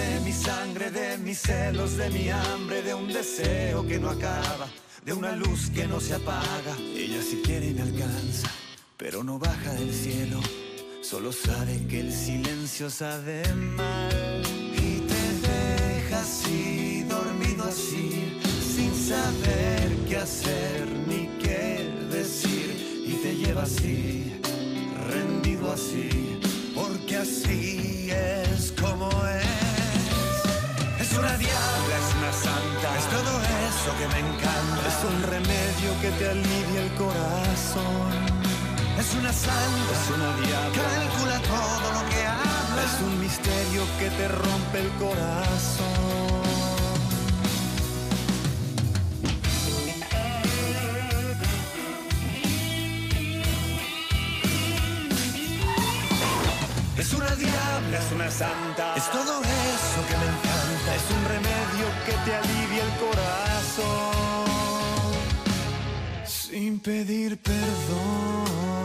de mi sangre, de mis celos, de mi hambre, de un deseo que no acaba, de una luz que no se apaga. Ella si quiere me alcanza, pero no baja del cielo. Solo sabe que el silencio sabe mal. Y te deja así, dormido así, sin saber qué hacer ni qué decir. Y te lleva así, rendido así, porque así es como es. Es una diabla, es una santa, es todo eso que me encanta. Es un remedio que te alivia el corazón. Es una santa, es una diabla, calcula todo lo que habla. Es un misterio que te rompe el corazón. Es una diabla, es una santa, es todo eso que me encanta. Es un remedio que te alivia el corazón, sin pedir perdón.